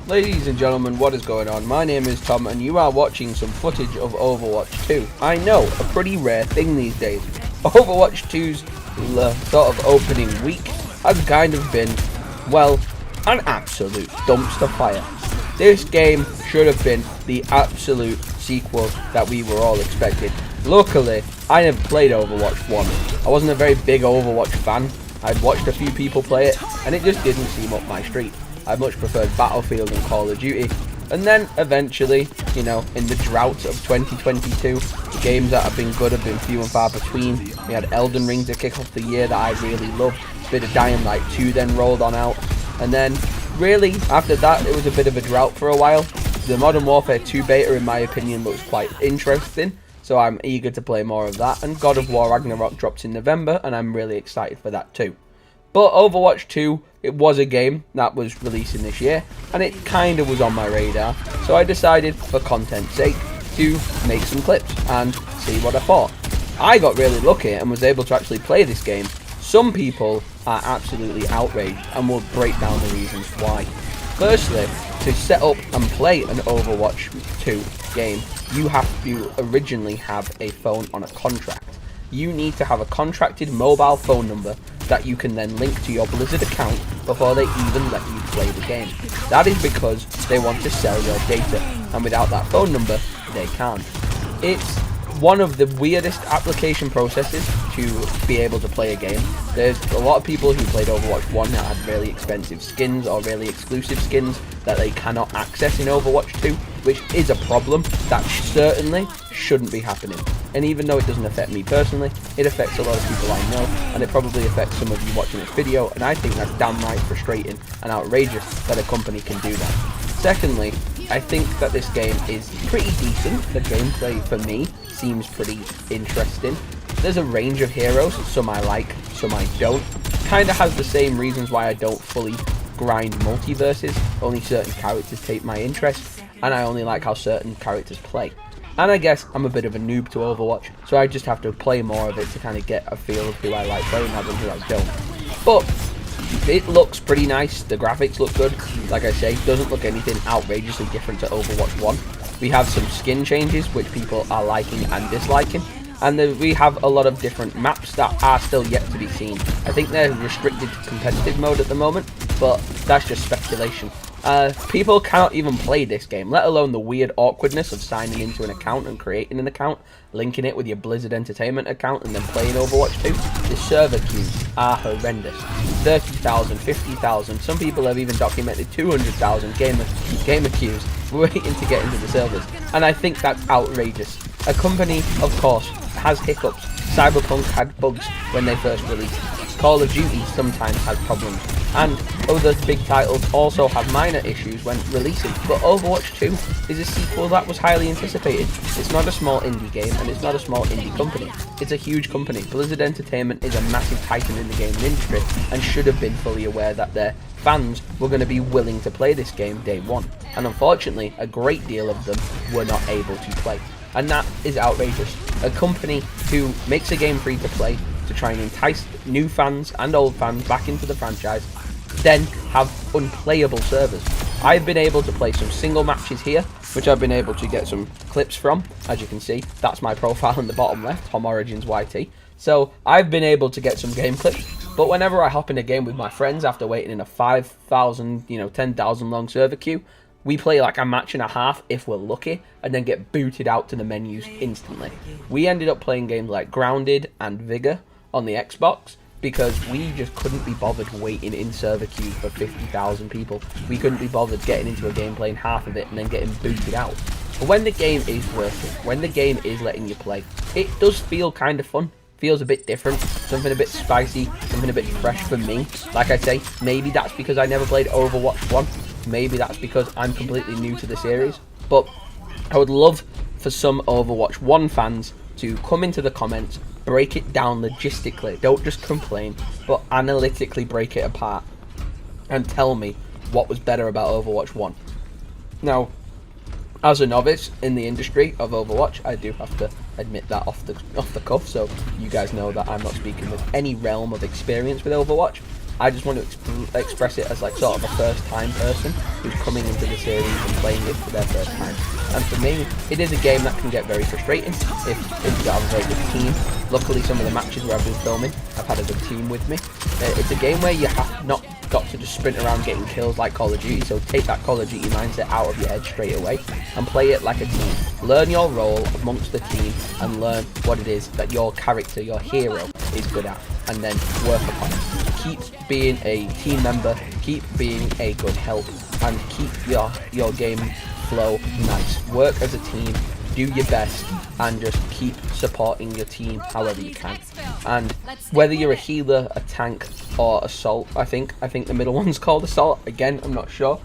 Ladies and gentlemen, what is going on? My name is Tom and you are watching some footage of Overwatch 2. I know, a pretty rare thing these days. Overwatch 2's sort of opening week has kind of been, well, an absolute dumpster fire. This game should have been the absolute sequel that we were all expecting. Luckily, I never played Overwatch 1. I wasn't a very big Overwatch fan. I'd watched a few people play it and it just didn't seem up my street. I much preferred Battlefield and Call of Duty. And then eventually, you know, in the drought of 2022, the games that have been good have been few and far between. We had Elden Ring to kick off the year that I really loved. A bit of Dying Light 2 then rolled on out. And then, really, after that, it was a bit of a drought for a while. The Modern Warfare 2 beta, in my opinion, looks quite interesting. So I'm eager to play more of that. And God of War Ragnarok drops in November, and I'm really excited for that too. But Overwatch 2, it was a game that was releasing this year, and it kind of was on my radar, so I decided, for content's sake, to make some clips and see what I thought. I got really lucky and was able to actually play this game. Some people are absolutely outraged and will break down the reasons why. Firstly, to set up and play an Overwatch 2 game, you have to originally have a phone on a contract. You need to have a contracted mobile phone number that you can then link to your Blizzard account before they even let you play the game. That is because they want to sell your data, and without that phone number, they can't. It's one of the weirdest application processes to be able to play a game. There's a lot of people who played Overwatch 1 that had really expensive skins or really exclusive skins that they cannot access in Overwatch 2, which is a problem that certainly shouldn't be happening. And even though it doesn't affect me personally, it affects a lot of people I know, and it probably affects some of you watching this video, and I think that's downright frustrating and outrageous that a company can do that. Secondly, I think that this game is pretty decent. The gameplay, for me, seems pretty interesting. There's a range of heroes, some I like, some I don't. Kinda has the same reasons why I don't fully grind multiverses. Only certain characters take my interest, and I only like how certain characters play. And I guess I'm a bit of a noob to Overwatch, so I just have to play more of it to kind of get a feel of who I like playing as and who I don't. But it looks pretty nice, the graphics look good. Like I say, doesn't look anything outrageously different to Overwatch 1. We have some skin changes, which people are liking and disliking. And we have a lot of different maps that are still yet to be seen. I think they're restricted to competitive mode at the moment, but that's just speculation. People cannot even play this game, let alone the weird awkwardness of signing into an account and creating an account, linking it with your Blizzard Entertainment account, and then playing Overwatch 2. The server queues are horrendous. 30,000, 50,000, some people have even documented 200,000 gamer queues waiting to get into the servers, and I think that's outrageous. A company, of course, has hiccups. Cyberpunk had bugs when they first released. Call of Duty sometimes has problems, and other big titles also have minor issues when releasing, but Overwatch 2 is a sequel that was highly anticipated. It's not a small indie game, and it's not a small indie company. It's a huge company. Blizzard Entertainment is a massive titan in the gaming industry, and should have been fully aware that their fans were going to be willing to play this game day one, and unfortunately, a great deal of them were not able to play. And that is outrageous. A company who makes a game free to play to try and entice new fans and old fans back into the franchise, then have unplayable servers. I've been able to play some single matches here, which I've been able to get some clips from. As you can see, that's my profile in the bottom left, Tom Origins YT. So I've been able to get some game clips, but whenever I hop in a game with my friends after waiting in a 5,000, 10,000 long server queue, we play like a match and a half if we're lucky, and then get booted out to the menus instantly. We ended up playing games like Grounded and Vigor on the Xbox because we just couldn't be bothered waiting in server queues for 50,000 people. We couldn't be bothered getting into a game, playing half of it, and then getting booted out. But when the game is working, when the game is letting you play, it does feel kind of fun. Feels a bit different, something a bit spicy, something a bit fresh for me. Like I say, maybe that's because I never played Overwatch 1. Maybe that's because I'm completely new to the series. But I would love for some Overwatch 1 fans to come into the comments, break it down logistically. Don't just complain, but analytically break it apart and tell me what was better about Overwatch 1. Now, as a novice in the industry of Overwatch, I do have to admit that off the cuff, so you guys know that I'm not speaking with any realm of experience with Overwatch. I just want to express it as like sort of a first-time person who's coming into the series and playing it for their first time. And for me, it is a game that can get very frustrating if you don't have a very good team. Luckily, some of the matches where I've been filming, I've had a good team with me. It's a game where you have not got to just sprint around getting kills like Call of Duty, so take that Call of Duty mindset out of your head straight away and play it like a team. Learn your role amongst the team and learn what it is that your character, your hero, is good at, and then work upon it. Keep being a team member, keep being a good help, and keep your game flow nice. Work as a team, do your best, and just keep supporting your team however you can. And whether you're a healer, a tank, or assault, I think the middle one's called assault. Again, I'm not sure.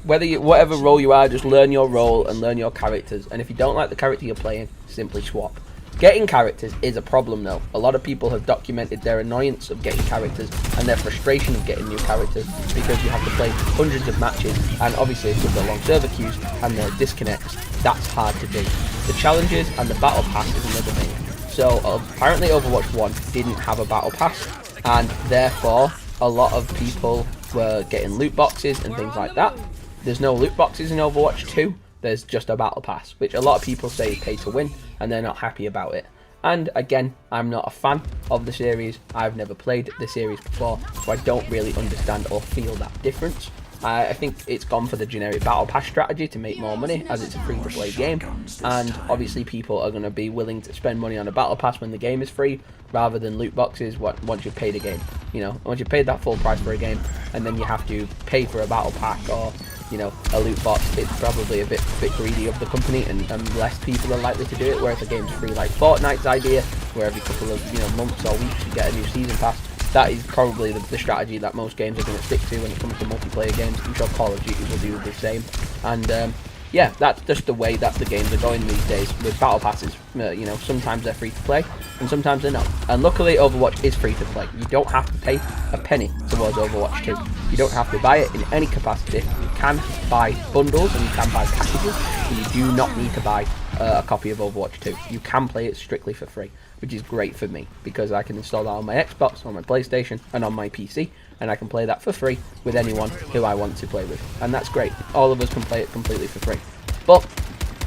Whatever role you are, just learn your role and learn your characters. And if you don't like the character you're playing, simply swap. Getting characters is a problem though. A lot of people have documented their annoyance of getting characters and their frustration of getting new characters because you have to play hundreds of matches, and obviously with the long server queues and the disconnects, that's hard to do. The challenges and the battle pass is another thing. So apparently Overwatch 1 didn't have a battle pass, and therefore a lot of people were getting loot boxes and things like that. There's no loot boxes in Overwatch 2. There's just a battle pass, which a lot of people say is pay to win, and they're not happy about it. And again, I'm not a fan of the series. I've never played the series before, so I don't really understand or feel that difference. I think it's gone for the generic battle pass strategy to make more money, as it's a free-to-play game, and obviously people are going to be willing to spend money on a battle pass when the game is free, rather than loot boxes once you've paid a game. You know, once you've paid that full price for a game, and then you have to pay for a battle pack or, you know, a loot box, it's probably a bit greedy of the company, and less people are likely to do it. Whereas the game's free, like Fortnite's idea, where every couple of months or weeks you get a new season pass. That is probably the strategy that most games are going to stick to when it comes to multiplayer games. I'm sure Call of Duty will do the same. And yeah, that's just the way that the games are going these days with battle passes. You know, sometimes they're free to play and sometimes they're not. And luckily Overwatch is free to play. You don't have to pay a penny towards Overwatch 2. You don't have to buy it in any capacity. You can buy bundles and you can buy packages, but you do not need to buy a copy of Overwatch 2. You can play it strictly for free, which is great for me because I can install that on my Xbox, on my PlayStation, and on my PC, and I can play that for free with anyone who I want to play with, and that's great. All of us can play it completely for free. But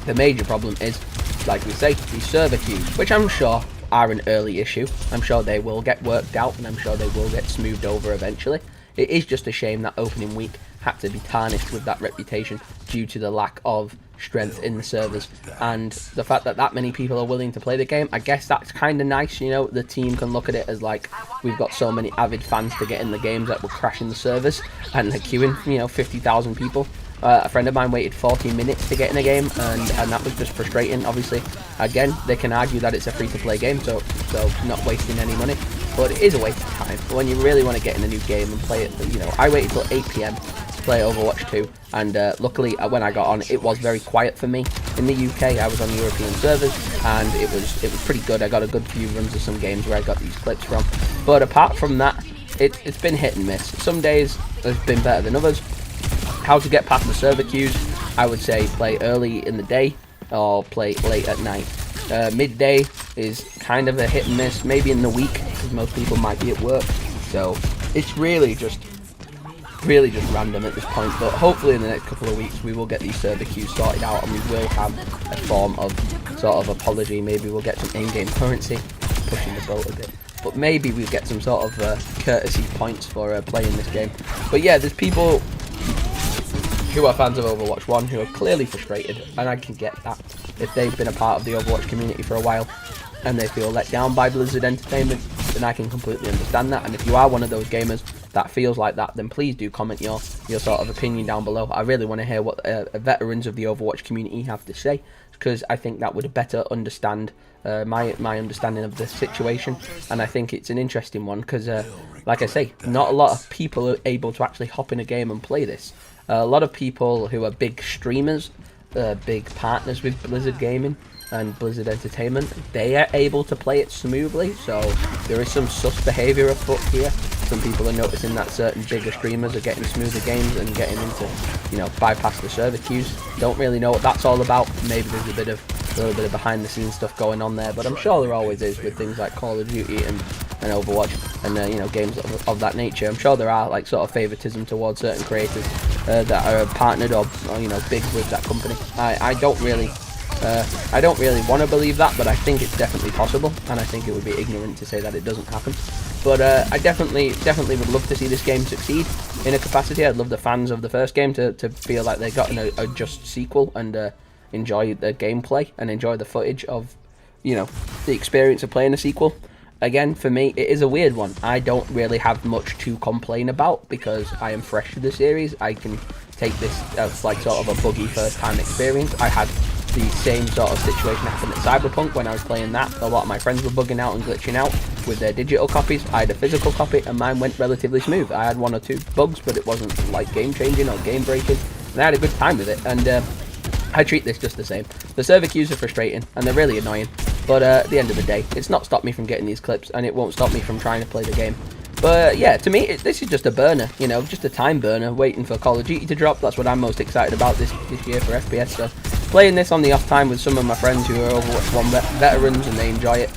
the major problem is, like we say, these server queues, which I'm sure are an early issue. I'm sure they will get worked out, and I'm sure they will get smoothed over eventually. It is just a shame that opening week had to be tarnished with that reputation due to the lack of strength in the servers, and the fact that that many people are willing to play the game. I guess that's kind of nice, you know. The team can look at it as like, we've got so many avid fans to get in the games that we're crashing the servers and they're queuing, you know, 50,000 people. A friend of mine waited 40 minutes to get in a game, and that was just frustrating. Obviously, again, they can argue that it's a free-to-play game, so not wasting any money, but it is a waste of time. But when you really want to get in a new game and play it, you know, I waited till 8 PM to play Overwatch 2, and luckily when I got on, it was very quiet for me. In the UK, I was on European servers, and it was pretty good. I got a good few runs of some games where I got these clips from, but apart from that, it's been hit and miss. Some days have been better than others. How to get past the server queues, I would say play early in the day or play late at night. Midday is kind of a hit and miss, maybe in the week, because most people might be at work. So it's really just random at this point, but hopefully in the next couple of weeks we will get these server queues sorted out, and we will have a form of sort of apology. Maybe we'll get some in-game currency, pushing the boat a bit, but maybe we'll get some sort of courtesy points for playing this game. But yeah, there's people who are fans of Overwatch 1 who are clearly frustrated, and I can get that. If they've been a part of the Overwatch community for a while and they feel let down by Blizzard Entertainment, then I can completely understand that. And if you are one of those gamers that feels like that, then please do comment your sort of opinion down below. I really want to hear what veterans of the Overwatch community have to say, because I think that would better understand my understanding of the situation. And I think it's an interesting one because, like I say, not a lot of people are able to actually hop in a game and play this. A lot of people who are big streamers, big partners with Blizzard Gaming and Blizzard Entertainment, they are able to play it smoothly, so there is some sus behaviour afoot here. Some people are noticing that certain bigger streamers are getting smoother games and getting into, you know, bypass the server queues. Don't really know what that's all about. Maybe there's a little bit of behind the scenes stuff going on there, but I'm sure there always is with things like Call of Duty and and Overwatch, and you know, games of that nature. I'm sure there are like sort of favoritism towards certain creators that are partnered or you know, big with that company. I don't really want to believe that, but I think it's definitely possible, and I think it would be ignorant to say that it doesn't happen. But I definitely would love to see this game succeed in a capacity. I'd love the fans of the first game to feel like they got a just sequel and enjoy the gameplay and enjoy the footage of, you know, the experience of playing a sequel. Again, for me, it is a weird one. I don't really have much to complain about because I am fresh to the series. I can take this as like sort of a buggy first time experience. I had the same sort of situation happen at Cyberpunk when I was playing that. A lot of my friends were bugging out and glitching out with their digital copies. I had a physical copy and mine went relatively smooth. I had 1 or 2 bugs, but it wasn't like game changing or game breaking, and I had a good time with it. And I treat this just the same. The server queues are frustrating and they're really annoying, but at the end of the day, it's not stopped me from getting these clips, and it won't stop me from trying to play the game. But yeah, to me, this is just a burner, you know, just a time burner, waiting for Call of Duty to drop. That's what I'm most excited about this year for FPS. So playing this on the off time with some of my friends who are Overwatch 1 veterans and they enjoy it,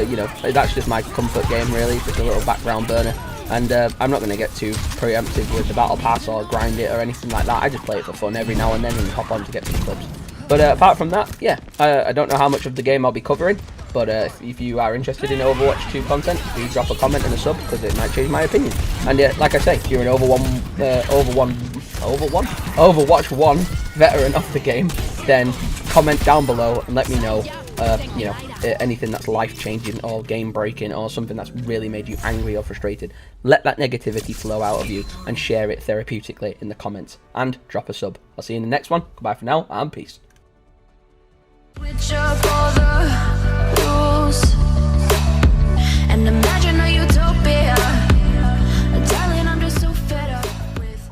you know, that's just my comfort game really, just a little background burner. And I'm not going to get too preemptive with the battle pass or grind it or anything like that. I just play it for fun every now and then and hop on to get some clips. But apart from that, yeah, I don't know how much of the game I'll be covering, but if you are interested in Overwatch 2 content, do drop a comment and a sub, because it might change my opinion. And like I say, if you're an Overwatch 1 veteran of the game, then comment down below and let me know, you know, anything that's life-changing or game-breaking or something that's really made you angry or frustrated. Let that negativity flow out of you and share it therapeutically in the comments. And drop a sub. I'll see you in the next one. Goodbye for now, and peace. Switch up all the rules and imagine a utopia. Darling, I'm just so fed up with.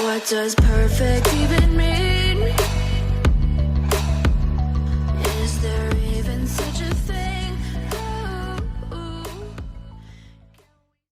What does perfect even